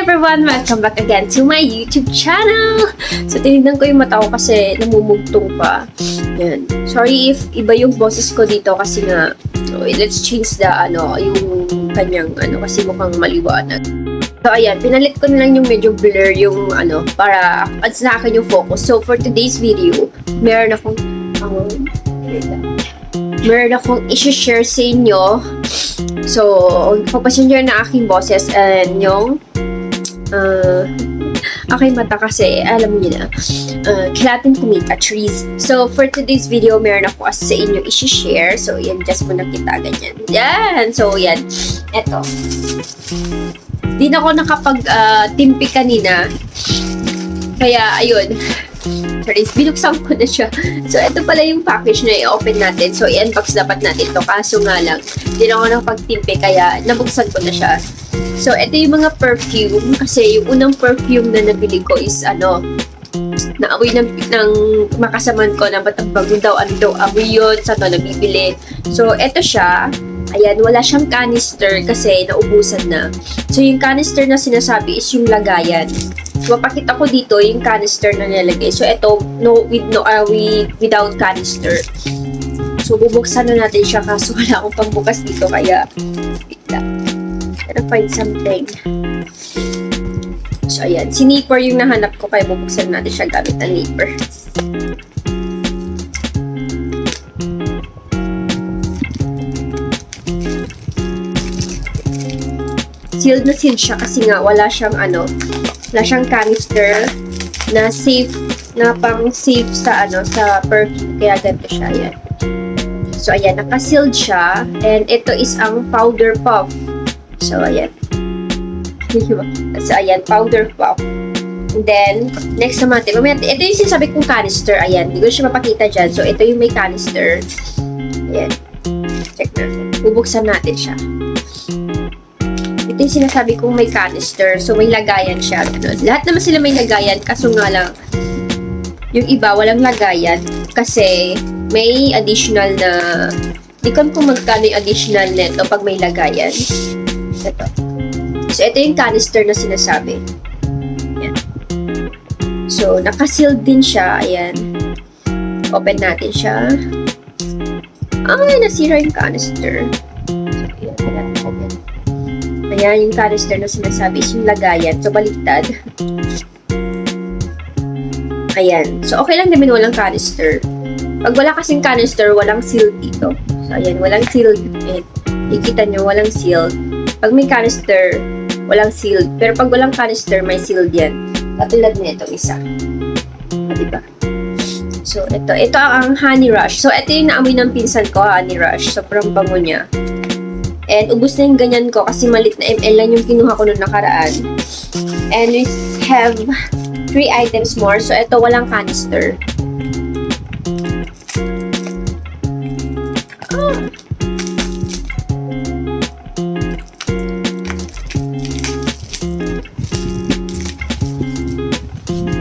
everyone! Welcome back again to my YouTube channel! So, tinignan ko yung mata ko kasi namumugtong pa. Yan. Sorry if iba yung boses ko dito kasi nga, let's change the, yung kanyang, kasi mukhang maliwanag. So, ayan, pinalit ko na lang yung medyo blur yung, para sa akin yung focus. So, for today's video, meron akong i-share sa inyo. So, papasensya na aking boses and yung aking mata kasi, alam niyo na, kailangan kumita, trees. So, for today's video, meron ako sa inyo i-share. So, yan, just mo nakita, ganyan. Yan! So, yan. Eto. Di na ako nakapag-timpi kanina. Kaya, ayun. Sorry, binuksan ko na siya. So, ito pala yung package na i-open natin. So, i-unbox dapat natin to. Kaso nga lang, di na ako nakapag-timpi, kaya nabuksan ko na siya. So, ito yung mga perfume. Kasi yung unang perfume na nabili ko is, naamoy ng makasaman ko na bago daw, amoy yun, saan ko nabibili. So, ito siya. Ayan, wala siyang canister kasi naubusan na. So, yung canister na sinasabi is yung lagayan. So, mapakita ko dito yung canister na nilagay. So, ito, without canister. So, bubuksan na natin siya kaso wala akong pangbukas dito kaya wait lang. Gotta find something. So, ayan. Si nipper yung nahanap ko kaya bubuksan natin siya gamit ng nipper. Sealed na sealed siya kasi nga wala siyang canister na safe, na pang safe sa sa perfume, kaya ganito siya. Ayan. So ayan, naka-sealed siya and ito is ang powder puff. So ayan. So ayan, powder puff. And then next naman natin, ito yung sinasabi kong canister. Ayan, hindi ko siya mapakita dyan. So ito yung may canister. Ayan. Check natin. Bubuksan natin siya. Ito yung sinasabi kong may canister. So, may lagayan siya. Lahat naman sila may lagayan. Kaso nga lang, yung iba walang lagayan. Kasi, may additional na... Di ko kung magkano yung additional nito pag may lagayan. Ito. So, ito yung canister na sinasabi. Ayan. So, naka-sealed din siya. Ayan. Open natin siya. Ay, nasira yung canister. So, ayan. Ayan, yung canister na sinasabi is yung lagayan. So, baliktad. Ayan. So, okay lang naman walang canister. Pag wala kasing canister, walang sealed dito. So, ayan, walang sealed. Eh, ikita nyo, walang sealed. Pag may canister, walang sealed. Pero pag walang canister, may sealed yan. Katulad na itong isa. Diba? So, ito ang Honey Rush. So, ito yung naamoy ng pinsan ko, Honey Rush. Sobrang bango niya. And ubos na yung ganyan ko kasi malit na ml lang yung kinuha ko nung nakaraan. And we have 3 items more. So, ito walang canister.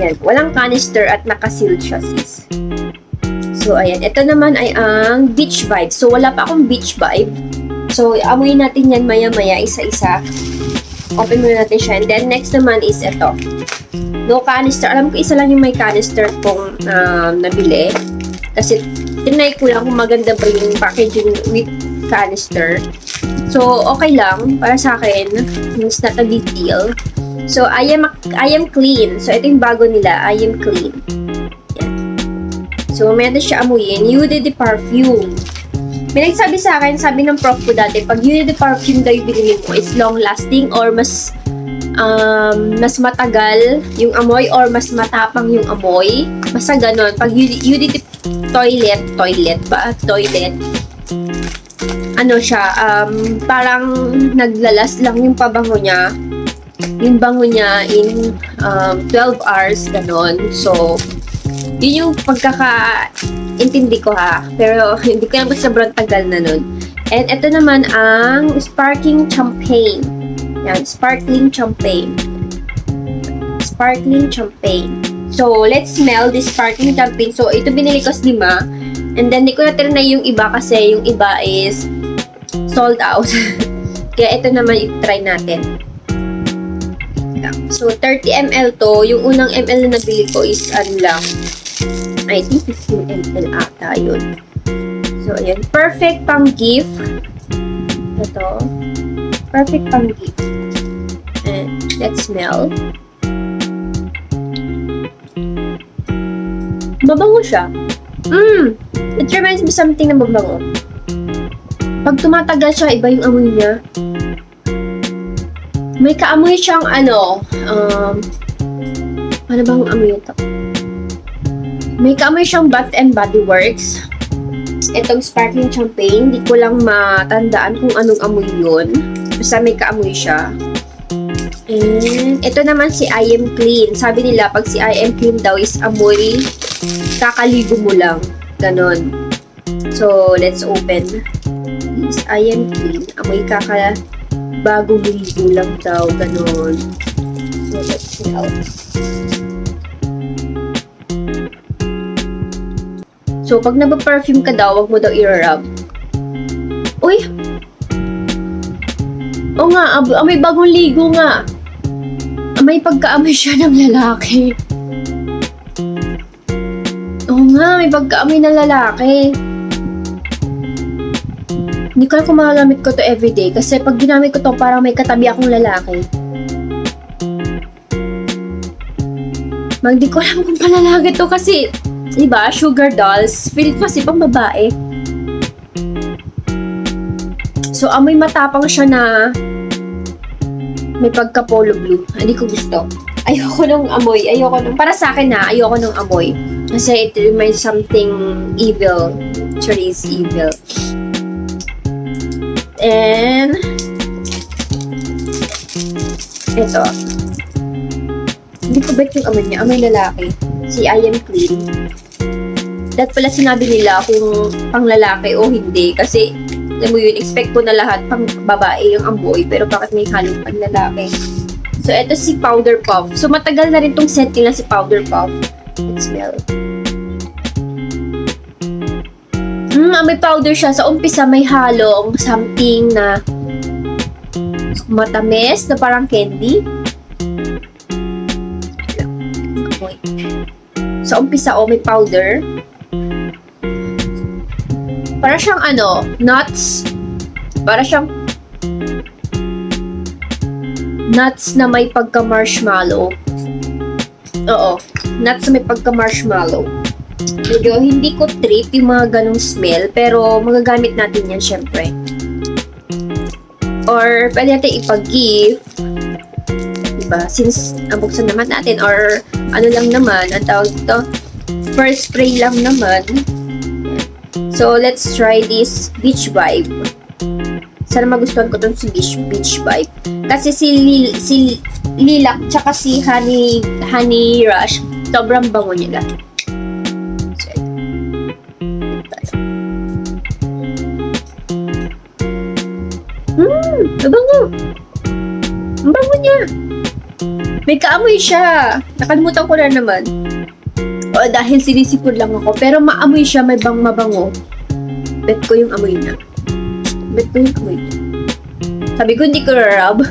Yan, walang canister at naka-sealed siya, sis. So, ayan. Ito naman ay ang Beach Vibe. So, wala pa akong Beach Vibe. So, amuyin natin yan maya-maya, isa-isa. Open muna natin siya. And then, next naman is ito. No canister. Alam ko, isa lang yung may canister kong nabili. Kasi, tinry ko lang kung maganda ba yung packaging with canister. So, okay lang. Para sa akin, it's not a big deal. So, I am clean. So, ito yung bago nila. I am clean. Yan. So, mamaya na siya amuyin. Eau de Parfum. May nagsabi sa akin, sabi ng prof ko dati, pag Eau de Parfum daw yung binili mo is long-lasting or mas matagal yung amoy or mas matapang yung amoy. Basta ganon. Pag Eau de toilet, ano siya, parang naglalas lang yung pabango niya. Yung bango niya in 12 hours, ganon. So, yun yung intindi ko ha. Pero hindi ko naman sobrang tagal na nun. And ito naman ang sparkling champagne. Yan, sparkling champagne. Sparkling champagne. So, let's smell this sparkling champagne. So, ito binili ko sa 5. And then, di ko na yung iba kasi yung iba is sold out. Kaya ito naman i-try natin. So, 30 ml to. Yung unang ml na nabili ko is ano lang. I think 15 ml ata yun. So, ayan. Perfect pang gift. Ito. Perfect pang gift. And let's smell. Mabango siya. It reminds me something na mabango. Pag tumatagal siya, iba yung amoy niya. May kaamoy siyang ano bang amoy ito? May kaamoy siyang Bath and Body Works. Itong sparkling champagne, di ko lang matandaan kung anong amoy yun. Basta may kaamoy siya. And ito naman si I Am Clean. Sabi nila, pag si I Am Clean daw is amoy kakaligo mo lang. Ganon. So, let's open. This I Am Clean. Amoy bagong ligo lang daw. Ganon. So, let's smell. So, pag nagpa-perfume ka daw, wag mo daw i-rub. Uy! Oo nga, amoy bagong ligo nga. May pagkaamoy siya ng lalaki. Oo nga, may pagkaamoy ng lalaki. Hindi ko alam kung magagamit ko to everyday kasi pag ginamit ko to parang may katabi akong lalaki. Hindi ko alam kung palalaki to kasi diba, sugar dolls. Feel ko kasi pang babae. So, amoy matapang siya na may pagka-polo blue. Hindi ko gusto. Ayoko nung amoy. Para sa akin na, ayoko nung amoy. Kasi it reminds something evil. Charisse evil. And ito. Hindi ko bet yung amoy niya. Amoy lalaki. Si I Am Clean. That pala sinabi nila kung pang lalaki o hindi. Kasi, alam mo yun, expect ko na lahat pang babae yung amoy. Pero bakit may halong pang lalaki? So, ito si Powder Puff. So, matagal na rin tong scent nila si Powder Puff. Let's smell. May powder siya. Sa umpisa may halong something na matamis na parang candy. Sa umpisa, may powder. Para siyang nuts. Para siyang nuts na may pagka-marshmallow. Oo, nuts na may pagka-marshmallow. Medyo hindi ko trip yung mga ganong smell, pero magagamit natin yan syempre. Or pwede natin ipag-gift. Diba? Since nabuksan naman natin, or ano lang naman, ang tawag ito, first spray lang naman. So, let's try this Beach Vibe. Sana magustuhan ko itong si Beach Vibe. Kasi si Lilac tsaka si Honey Rush, sobrang bango nila. Mabango! Ang bango niya! May kaamoy siya! Nakalimutan ko na naman. O, dahil sinisipod lang ako. Pero maamoy siya, may mabango. Bet ko yung amoy niya. Sabi ko, hindi ko rub.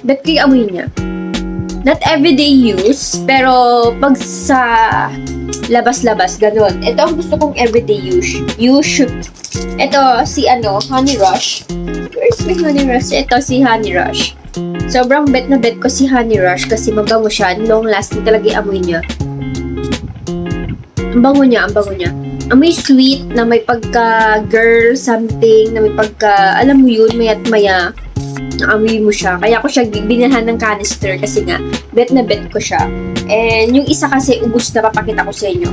Bet ko yung amoy niya. Not everyday use, pero pag sa labas-labas, ganun. Ito ang gusto kong everyday use. Ito, si Honey Rush. Where's my Honey Rush? Ito, si Honey Rush. Sobrang bet na bet ko si Honey Rush kasi mabango siya. Long lasting talaga yung amoy niya. Ang bango niya. Amoy sweet na may pagka-girl something, na may pagka, alam mo yun, maya't maya, naamoy mo siya. Kaya ko siya binahan ng canister kasi nga, bet na bet ko siya. And yung isa kasi, ubus na papakita ko sa inyo.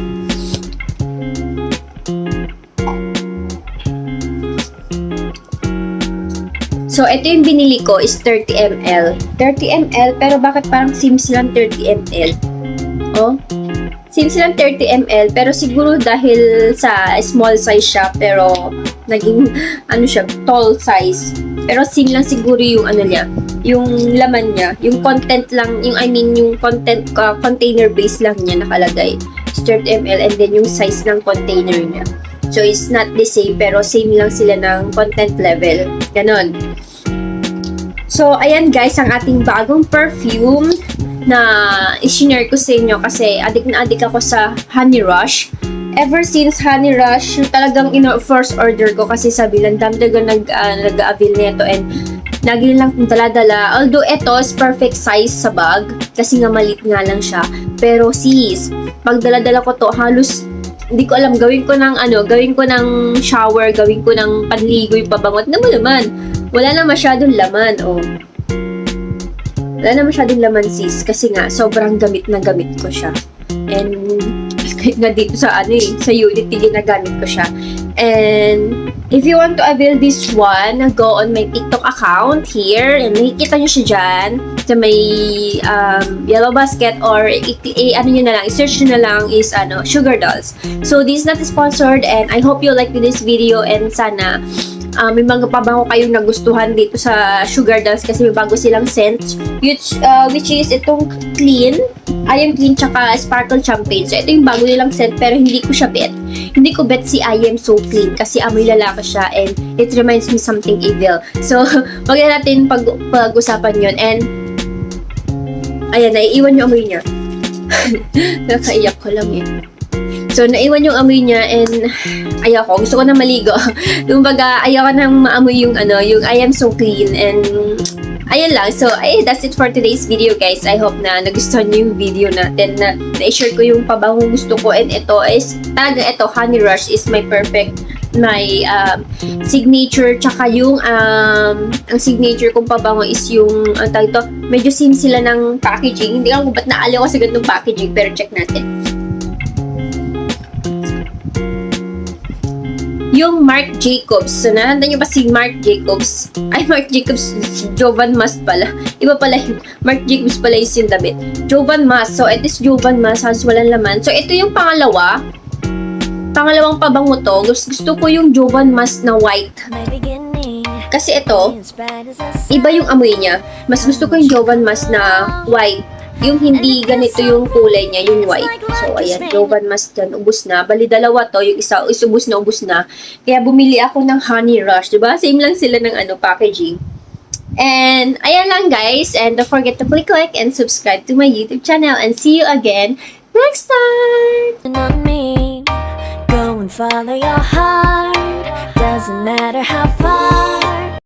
So, ito yung binili ko is 30 ml. 30 ml, pero bakit parang same silang 30 ml? Oh, same silang 30 ml, pero siguro dahil sa small size siya, pero naging, siya, tall size. Pero same lang siguro yung niya, yung laman niya, yung content lang, yung content, container base lang niya nakalagay. It's 30 ml, and then yung size ng container niya. So, it's not the same, pero same lang sila ng content level. Ganon. So, ayan guys, ang ating bagong perfume na i-share ko sa inyo kasi adik na adik ako sa Honey Rush. Ever since Honey Rush, talagang first order ko kasi sabi lang, damdagan nag-avail nito and lagi lang kong dala-dala. Although ito is perfect size sa bag kasi nga maliit nga lang siya. Pero sis, pag dala-dala ko to, halos hindi ko alam, gawin ko ng shower, gawin ko ng panligo yung pabangot. Naman, wala na masyadong laman, oh. Wala na masyadong laman, sis, kasi nga, sobrang gamit na gamit ko siya. And, kahit nga dito sa sa unit, ginagamit ko siya. And, if you want to avail this one, go on my TikTok account here, and makikita nyo siya dyan, sa may yellow basket, or i-search nyo na lang is Sugar Dolls. So, this is not sponsored, and I hope you like this video, and sana may mga pabango kayong nagustuhan dito sa Sugar Dolls kasi may bago silang scent, which is itong Clean. I Am Clean tsaka Sparkle Champagne. So, ito yung bago nilang scent pero hindi ko siya bet. Hindi ko bet si I Am So Clean kasi amoy lalaki siya and it reminds me something evil. So, wag na natin pag-usapan yun. And, ayan, naiiwan yung amoy niya. Nakaiyak ko lang eh. So, naiwan yung amoy niya and ayoko. Gusto ko na maligo. Kumbaga, ayoko nang maamoy yung I Am So Clean and ayun lang. So, that's it for today's video, guys. I hope na nagustuhan niyo yung video natin na na-share ko yung pabangong gusto ko and ito is, talaga Honey Rush is my perfect, my signature, tsaka yung ang signature kong pabango is yung medyo same sila ng packaging. Hindi ko ba't naaliw ko sa ganitong packaging, pero check natin. Yung Marc Jacobs. So, nahanda nyo ba si Marc Jacobs? Ay, Marc Jacobs, Jovan Mas pala. Iba pala yun. Marc Jacobs pala yung damit. Jovan Mas. So, it is Jovan Mas. Halos walang laman. So, ito yung pangalawang pabango to. Gusto ko yung Jovan Mas na white. Kasi ito, iba yung amoy niya. Mas gusto ko yung Jovan Mas na white. Yung hindi ganito yung kulay niya, yung white. So, ayan, Jovan Mas dyan, ubus na. Bali, dalawa to, yung isa is ubus na. Kaya bumili ako ng Honey Rush, diba? Same lang sila ng packaging. And, ayan lang guys. And don't forget to click like and subscribe to my YouTube channel. And see you again next time! Go and follow your heart. Doesn't matter how far